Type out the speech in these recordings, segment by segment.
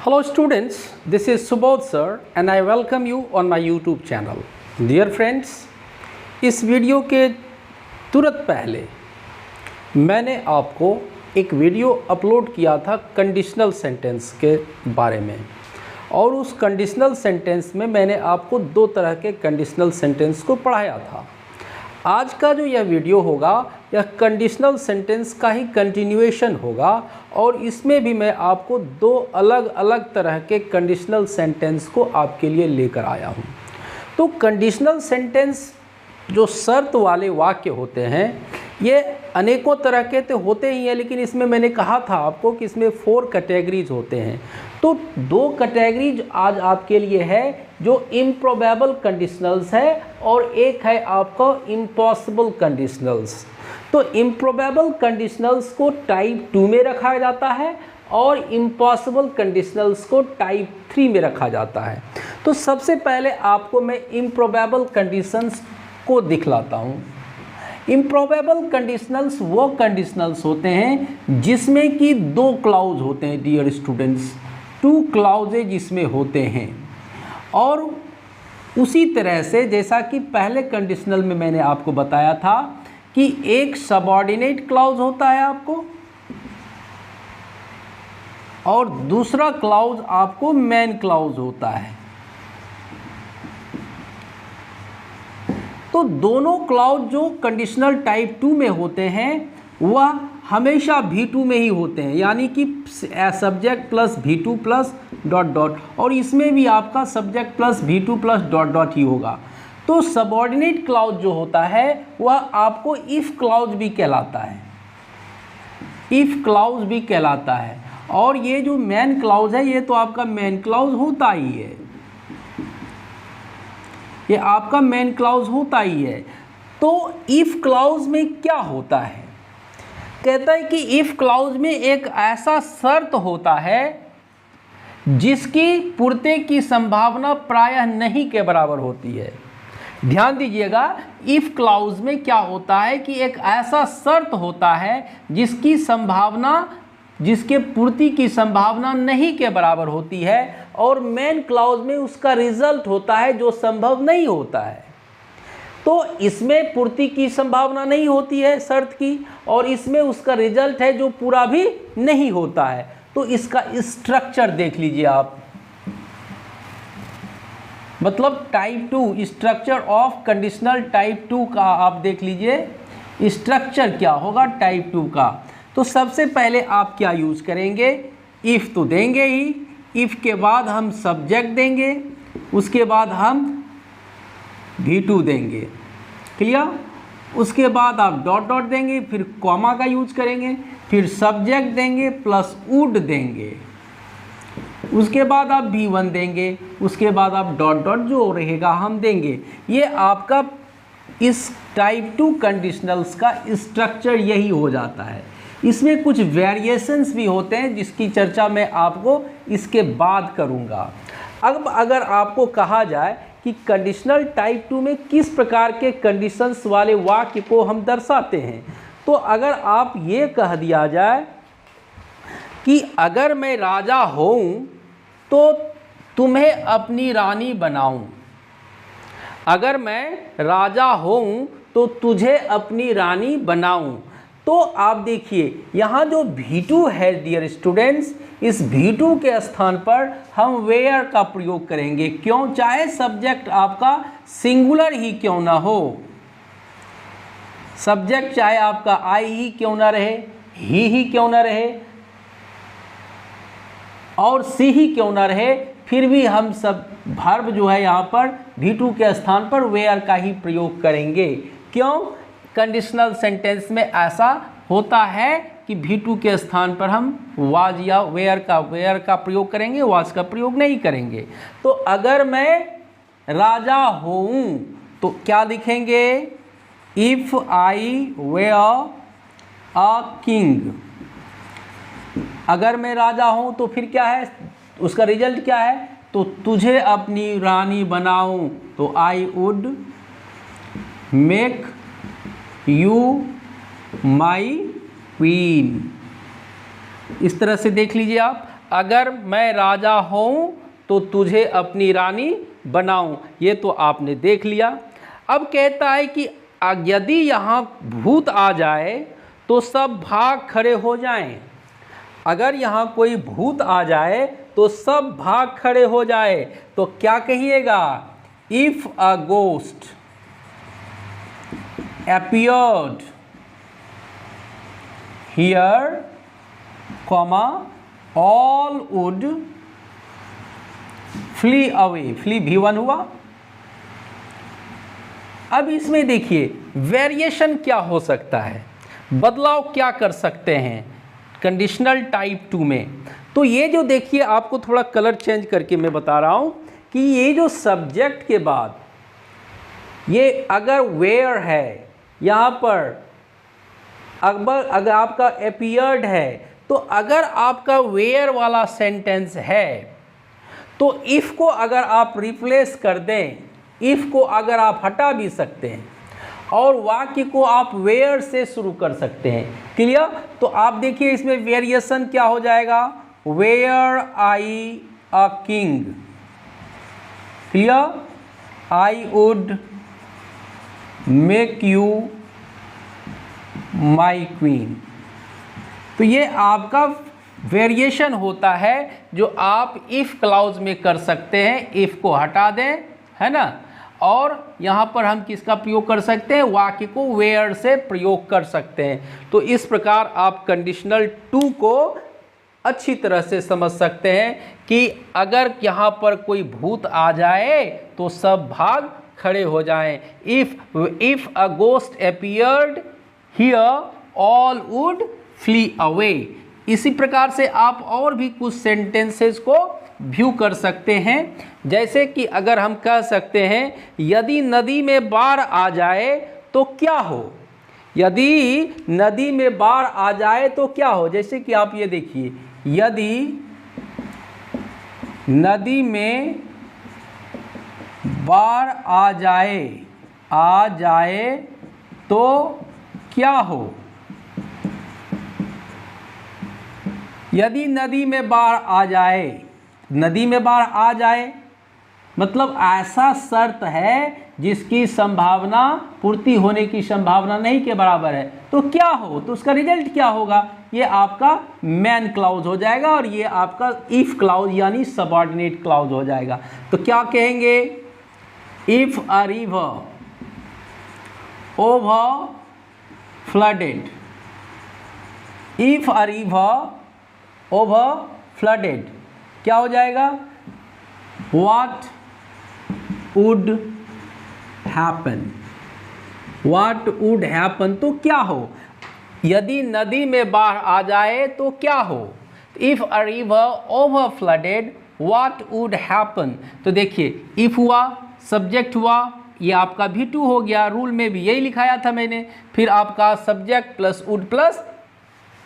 Hello students, this is Subodh sir and I welcome you on my YouTube channel. Dear friends, इस video के तुरंत पहले मैंने आपको एक वीडियो अपलोड किया था कंडीशनल सेंटेंस के बारे में, और उस कंडीशनल सेंटेंस में मैंने आपको दो तरह के कंडीशनल सेंटेंस को पढ़ाया था। आज का जो यह वीडियो होगा यह कंडीशनल सेंटेंस का ही कंटिन्यूएशन होगा, और इसमें भी मैं आपको दो अलग अलग तरह के कंडीशनल सेंटेंस को आपके लिए लेकर आया हूँ। तो कंडीशनल सेंटेंस जो शर्त वाले वाक्य होते हैं ये अनेकों तरह के तो होते ही हैं, लेकिन इसमें मैंने कहा था आपको कि इसमें 4 कैटेगरीज होते हैं। तो 2 कैटेगरीज आज आपके लिए है जो इम्प्रोबेबल कंडीशनल्स है, और एक है आपका इम्पॉसिबल कंडीशनल्स। तो इम्प्रोबेबल कंडीशनल्स को टाइप 2 में रखा जाता है और इम्पॉसिबल कंडीशनल्स को टाइप 3 में रखा जाता है। तो सबसे पहले आपको मैं इम्प्रोबेबल कंडीशंस को दिखलाता हूँ। इम्प्रोबेबल कंडीशनल्स वो कंडीशनल्स होते हैं जिसमें कि 2 क्लाउज होते हैं। डियर स्टूडेंट्स, 2 क्लाउजेज इसमें होते हैं, और उसी तरह से जैसा कि पहले कंडीशनल में मैंने आपको बताया था कि एक सबऑर्डिनेट क्लाउज होता है आपको, और दूसरा क्लाउज आपको मेन क्लाउज होता है। तो दोनों क्लाउज जो कंडीशनल टाइप 2 में होते हैं वह हमेशा V2 में ही होते हैं, यानी कि subject plus V2 plus dot dot, और इसमें भी आपका subject plus V2 plus dot dot ही होगा। तो सबऑर्डिनेट क्लाउज जो होता है वह आपको इफ क्लाउज भी कहलाता है, इफ क्लाउज भी कहलाता है। और ये जो मेन क्लाउज है ये तो आपका मेन क्लाउज होता ही है, ये आपका मेन क्लाउज होता ही है। तो इफ क्लाउज में क्या होता है, कहता है कि इफ क्लाउज में एक ऐसा शर्त होता है जिसकी पूर्ति की संभावना प्रायः नहीं के बराबर होती है। ध्यान दीजिएगा, इफ क्लाउज में क्या होता है कि एक ऐसा शर्त होता है जिसकी संभावना, जिसके पूर्ति की संभावना नहीं के बराबर होती है, और मेन क्लाउज में उसका रिजल्ट होता है जो संभव नहीं होता है। तो इसमें पूर्ति की संभावना नहीं होती है शर्त की, और इसमें उसका रिजल्ट है जो पूरा भी नहीं होता है। तो इसका स्ट्रक्चर देख लीजिए आप, मतलब type 2 structure of conditional type 2 का आप देख लीजिए स्ट्रक्चर क्या होगा टाइप 2 का। तो सबसे पहले आप क्या यूज करेंगे, इफ तो देंगे ही, इफ के बाद हम सब्जेक्ट देंगे, उसके बाद हम V2 देंगे, क्लियर। उसके बाद आप डॉट डॉट देंगे, फिर कॉमा का यूज करेंगे, फिर सब्जेक्ट देंगे प्लस वुड देंगे, उसके बाद आप V1 देंगे, उसके बाद आप डॉट डॉट जो रहेगा हम देंगे। ये आपका इस टाइप 2 कंडीशनल्स का स्ट्रक्चर यही हो जाता है। इसमें कुछ वेरिएशंस भी होते हैं जिसकी चर्चा मैं आपको इसके बाद करूंगा। अब अगर आपको कहा जाए कि कंडीशनल टाइप 2 में किस प्रकार के कंडीशंस वाले वाक्य को हम दर्शाते हैं, तो अगर आप ये कह दिया जाए कि अगर मैं राजा हूँ तो तुम्हें अपनी रानी बनाऊं, अगर मैं राजा हूँ तो तुझे अपनी रानी बनाऊं, तो आप देखिए यहाँ जो V2 है डियर स्टूडेंट्स, इस V2 के स्थान पर हम वेयर का प्रयोग करेंगे। क्यों, चाहे सब्जेक्ट आपका सिंगुलर ही क्यों ना हो, सब्जेक्ट चाहे आपका आई ही क्यों ना रहे, ही क्यों ना रहे, और सी ही क्यों ना रहे, फिर भी हम सब वर्ब जो है यहाँ पर V2 के स्थान पर वेयर का ही प्रयोग करेंगे। क्यों, कंडीशनल सेंटेंस में ऐसा होता है कि V2 के स्थान पर हम वाज या वेयर का प्रयोग करेंगे, वाज का प्रयोग नहीं करेंगे। तो अगर मैं राजा हूँ तो क्या लिखेंगे, if I were a king. अगर मैं राजा हूँ तो फिर क्या है, उसका रिजल्ट क्या है, तो तुझे अपनी रानी बनाऊं, तो आई would make you my queen. इस तरह से देख लीजिए आप। अगर मैं राजा हूँ तो तुझे अपनी रानी बनाऊं। ये तो आपने देख लिया। अब कहता है कि यदि यहाँ भूत आ जाए तो सब भाग खड़े हो जाएं। अगर यहाँ कोई भूत आ जाए तो सब भाग खड़े हो जाए, तो क्या कहिएगा? If a ghost appeared here, comma, all would flee away। flee V1 हुआ। अब इसमें देखिए वेरिएशन क्या हो सकता है, बदलाव क्या कर सकते हैं कंडीशनल टाइप 2 में। तो ये जो देखिए आपको थोड़ा कलर चेंज करके मैं बता रहा हूं कि ये जो सब्जेक्ट के बाद ये अगर वेयर है, यहाँ पर अगर आपका अपीयर्ड है, तो अगर आपका वेयर वाला सेंटेंस है तो इफ़ को अगर आप रिप्लेस कर दें, इफ़ को अगर आप हटा भी सकते हैं और वाक्य को आप वेयर से शुरू कर सकते हैं। क्लियर? तो आप देखिए इसमें वेरिएशन क्या हो जाएगा? Were I a king. Clear? I would make you my queen. तो ये आपका वेरिएशन होता है जो आप इफ़ क्लाउज में कर सकते हैं। इफ़ को हटा दें, है ना, और यहाँ पर हम किसका प्रयोग कर सकते हैं? वाक्य को वेयर से प्रयोग कर सकते हैं। तो इस प्रकार आप कंडीशनल 2 को अच्छी तरह से समझ सकते हैं कि अगर यहाँ पर कोई भूत आ जाए तो सब भाग खड़े हो जाएं। If a ghost appeared here all would flee away. इसी प्रकार से आप और भी कुछ सेंटेंसेस को व्यू कर सकते हैं। जैसे कि अगर हम कह सकते हैं यदि नदी में बाढ़ आ जाए तो क्या हो? यदि नदी में बाढ़ आ जाए तो क्या हो? जैसे कि आप ये देखिए, यदि नदी में बाढ़ आ जाए तो क्या हो? यदि नदी में बाढ़ आ जाए, नदी में बाढ़ आ जाए मतलब ऐसा शर्त है जिसकी संभावना पूर्ति होने की संभावना नहीं के बराबर है, तो क्या हो? तो उसका रिजल्ट क्या होगा? ये आपका मैन क्लाउज हो जाएगा और ये आपका इफ क्लाउज यानी सबऑर्डिनेट क्लाउज हो जाएगा। तो क्या कहेंगे? If a river over flooded, if a river over flooded क्या हो जाएगा? What would happen, what would happen. तो क्या हो? यदि नदी में बाढ़ आ जाए तो क्या हो? If a river over flooded what would happen. तो देखिए इफ हुआ, सब्जेक्ट हुआ, ये आपका V2 हो गया। रूल में भी यही लिखाया था मैंने। फिर आपका subject plus would plus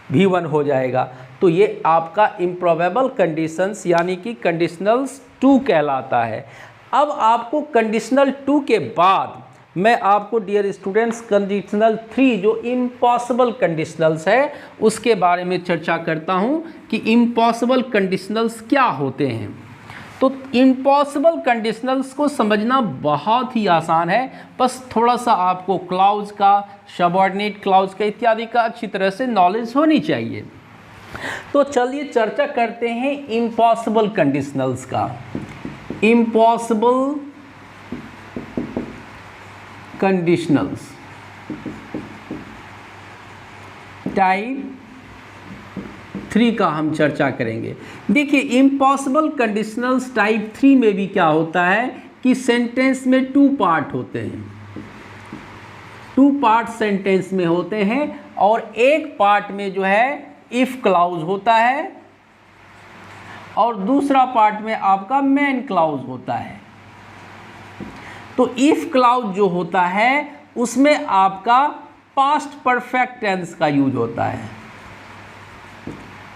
V1 हो जाएगा। तो ये आपका इम्प्रोबेबल कंडीशंस यानी कि कंडीशनल्स 2 कहलाता है। अब आपको कंडीशनल 2 के बाद मैं आपको डियर स्टूडेंट्स कंडीशनल 3 जो इम्पॉसिबल कंडीशनल्स है उसके बारे में चर्चा करता हूँ कि इम्पॉसिबल कंडीशनल्स क्या होते हैं। तो इम्पॉसिबल कंडीशनल्स को समझना बहुत ही आसान है, बस थोड़ा सा आपको क्लाउज का, सबऑर्डिनेट क्लाउज का इत्यादि का अच्छी तरह से नॉलेज होनी चाहिए। तो चलिए चर्चा करते हैं इम्पॉसिबल कंडीशनल्स का। इम्पॉसिबल कंडीशनल्स टाइप 3 का हम चर्चा करेंगे। देखिए इम्पॉसिबल कंडीशनल्स टाइप 3 में भी क्या होता है कि सेंटेंस में 2 पार्ट होते हैं, 2 पार्ट सेंटेंस में होते हैं और एक पार्ट में जो है इफ क्लाउज होता है और दूसरा पार्ट में आपका मेन क्लाउज होता है। तो इफ क्लाउज जो होता है उसमें आपका पास्ट परफेक्ट टेंस का यूज होता है,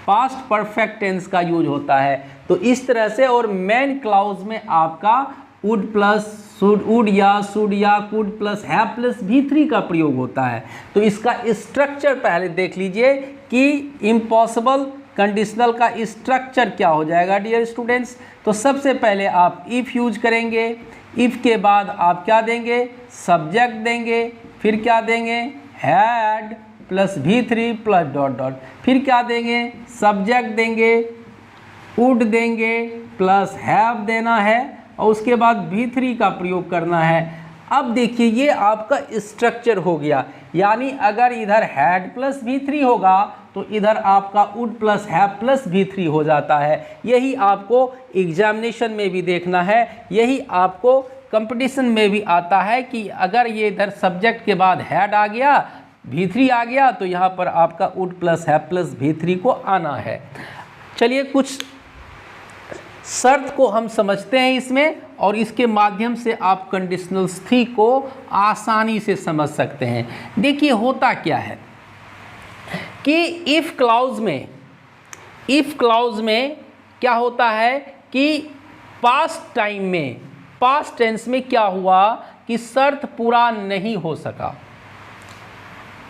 पास्ट परफेक्ट टेंस का यूज होता है। तो इस तरह से, और मेन क्लाउज में आपका वुड प्लस शुड, वुड या शुड या could plus have plus V3 का प्रयोग होता है। तो इसका स्ट्रक्चर पहले देख लीजिए कि इम्पॉसिबल कंडीशनल का स्ट्रक्चर क्या हो जाएगा डियर स्टूडेंट्स। तो सबसे पहले आप इफ़ यूज करेंगे, इफ़ के बाद आप क्या देंगे, सब्जेक्ट देंगे, फिर क्या देंगे, had plus V3 plus dot dot, फिर क्या देंगे, सब्जेक्ट देंगे, वुड देंगे प्लस हैव देना है और उसके बाद V3 का प्रयोग करना है। अब देखिए ये आपका स्ट्रक्चर हो गया, यानी अगर इधर हैड प्लस V3 होगा तो इधर आपका would plus have plus V3 हो जाता है। यही आपको एग्जामिनेशन में भी देखना है, यही आपको कंपटीशन में भी आता है कि अगर ये इधर सब्जेक्ट के बाद हैड आ गया, V3 आ गया, तो यहाँ पर आपका would plus have plus V3 को आना है। चलिए कुछ शर्त को हम समझते हैं इसमें, और इसके माध्यम से आप कंडीशनल थ्री को आसानी से समझ सकते हैं। देखिए होता क्या है कि इफ़ क्लाउज में क्या होता है कि पास्ट टाइम में, पास्ट टेंस में क्या हुआ कि शर्त पूरा नहीं हो सका।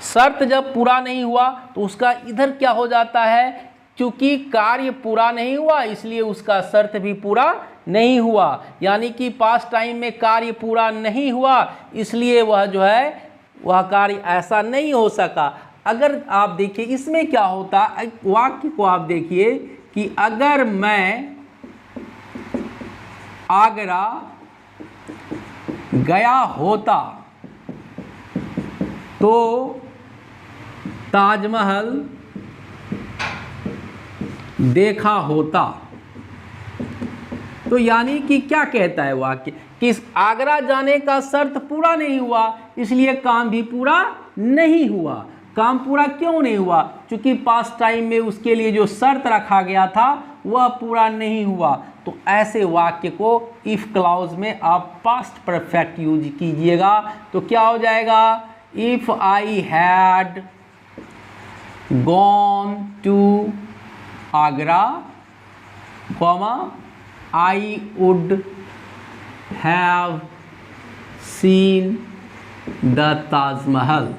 शर्त जब पूरा नहीं हुआ तो उसका इधर क्या हो जाता है, क्योंकि कार्य पूरा नहीं हुआ इसलिए उसका शर्त भी पूरा नहीं हुआ, यानी कि पास्ट टाइम में कार्य पूरा नहीं हुआ इसलिए वह जो है वह कार्य ऐसा नहीं हो सका। अगर आप देखिए इसमें क्या होता, वाक्य को आप देखिए कि अगर मैं आगरा गया होता तो ताजमहल देखा होता। तो यानी कि क्या कहता है वाक्य कि आगरा जाने का शर्त पूरा नहीं हुआ इसलिए काम भी पूरा नहीं हुआ। काम पूरा क्यों नहीं हुआ, क्योंकि पास्ट टाइम में उसके लिए जो शर्त रखा गया था वह पूरा नहीं हुआ। तो ऐसे वाक्य को इफ क्लाउज में आप पास्ट परफेक्ट यूज कीजिएगा तो क्या हो जाएगा, if I had gone to Agra, comma I would have seen the Taj Mahal.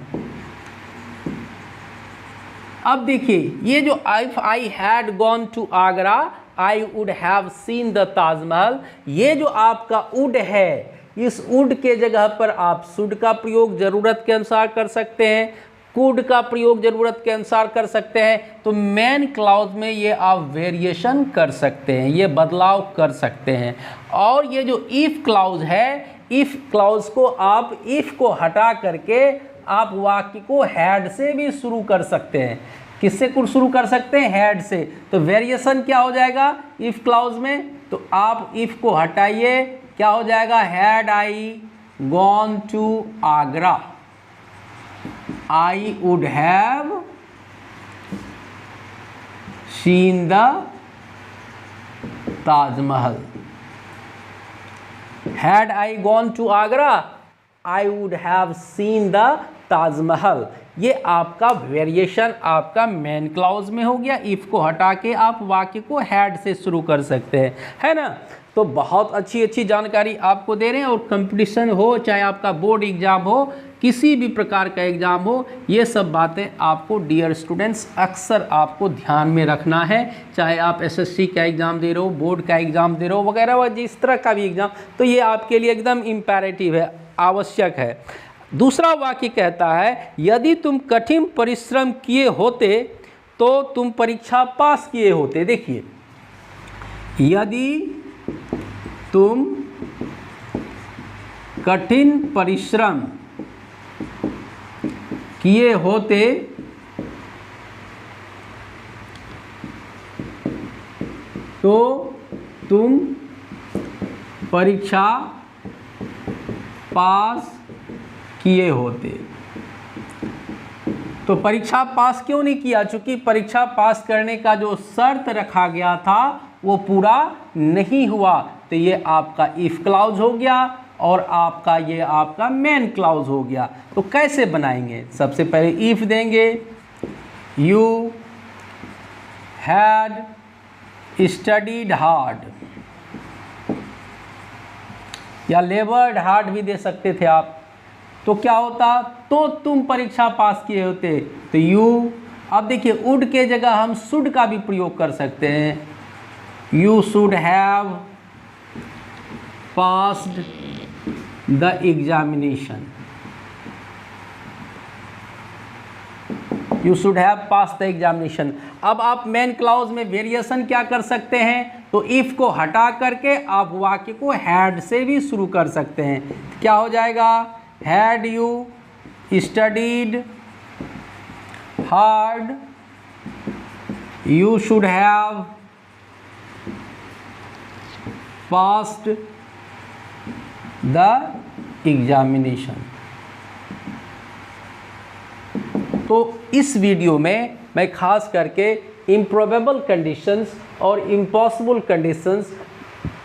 अब देखिए ये जो if I had gone to Agra I would have seen the Taj Mahal, ये जो आपका वुड है, इस वुड के जगह पर आप शुड का प्रयोग ज़रूरत के अनुसार कर सकते हैं, कुड का प्रयोग ज़रूरत के अनुसार कर सकते हैं। तो मेन क्लाउज में ये आप वेरिएशन कर सकते हैं, ये बदलाव कर सकते हैं। और ये जो इफ़ क्लाउज है, इफ़ क्लाउज को आप इफ़ को हटा करके आप वाक्य को हैड से भी शुरू कर सकते हैं। किससे शुरू कर सकते हैं, हैड से। तो वेरिएशन क्या हो जाएगा इफ़ क्लाउज में, तो आप इफ़ को हटाइए, क्या हो जाएगा, had I gone to Agra I would have seen the Taj Mahal. Had I gone to Agra, I would have seen the Taj Mahal. ये आपका वेरिएशन आपका मेन क्लाउज में हो गया। इफ़ को हटा के आप वाक्य को हैड से शुरू कर सकते हैं, है ना। तो बहुत अच्छी जानकारी आपको दे रहे हैं। और कंपटीशन हो, चाहे आपका बोर्ड एग्ज़ाम हो, किसी भी प्रकार का एग्ज़ाम हो, ये सब बातें आपको डियर स्टूडेंट्स अक्सर आपको ध्यान में रखना है। चाहे आप एसएससी का एग्ज़ाम दे रहे हो, बोर्ड का एग्ज़ाम दे रहे हो वगैरह वह जिस तरह का भी एग्ज़ाम, तो ये आपके लिए एकदम इम्पेरेटिव है, आवश्यक है। दूसरा वाक्य कहता है यदि तुम कठिन परिश्रम किए होते तो तुम परीक्षा पास किए होते। देखिए यदि तुम कठिन परिश्रम किए होते तो तुम परीक्षा पास किए होते। तो परीक्षा पास क्यों नहीं किया, चूंकि परीक्षा पास करने का जो शर्त रखा गया था वो पूरा नहीं हुआ। तो ये आपका इफ क्लाउज हो गया और आपका ये आपका मेन क्लाउज हो गया। तो कैसे बनाएंगे, सबसे पहले इफ देंगे, यू हैड स्टडीड हार्ड, या लेबर्ड हार्ड भी दे सकते थे आप। तो क्या होता, तो तुम परीक्षा पास किए होते। तो यू अब देखिए वुड के जगह हम शुड का भी प्रयोग कर सकते हैं। You should have passed the examination, you should have pass the examination. अब आप मेन क्लॉज में वेरिएशन क्या कर सकते हैं, तो इफ को हटा करके आप वाक्य को हैड से भी शुरू कर सकते हैं। क्या हो जाएगा, had you studied hard you should have passed the examination. तो इस वीडियो में मैं खास करके इम्प्रोबेबल कंडीशंस और इम्पॉसिबल कंडीशंस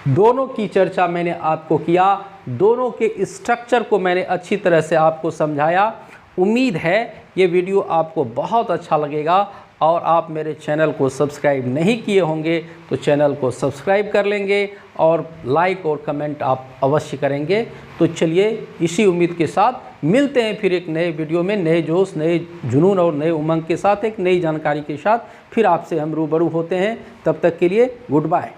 दोनों की चर्चा मैंने आपको किया, दोनों के स्ट्रक्चर को मैंने अच्छी तरह से आपको समझाया। उम्मीद है ये वीडियो आपको बहुत अच्छा लगेगा और आप मेरे चैनल को सब्सक्राइब नहीं किए होंगे तो चैनल को सब्सक्राइब कर लेंगे और लाइक और कमेंट आप अवश्य करेंगे। तो चलिए इसी उम्मीद के साथ मिलते हैं फिर एक नए वीडियो में, नए जोश, नए जुनून और नए उमंग के साथ, एक नई जानकारी के साथ फिर आपसे हम रूबरू होते हैं। तब तक के लिए गुड बाय।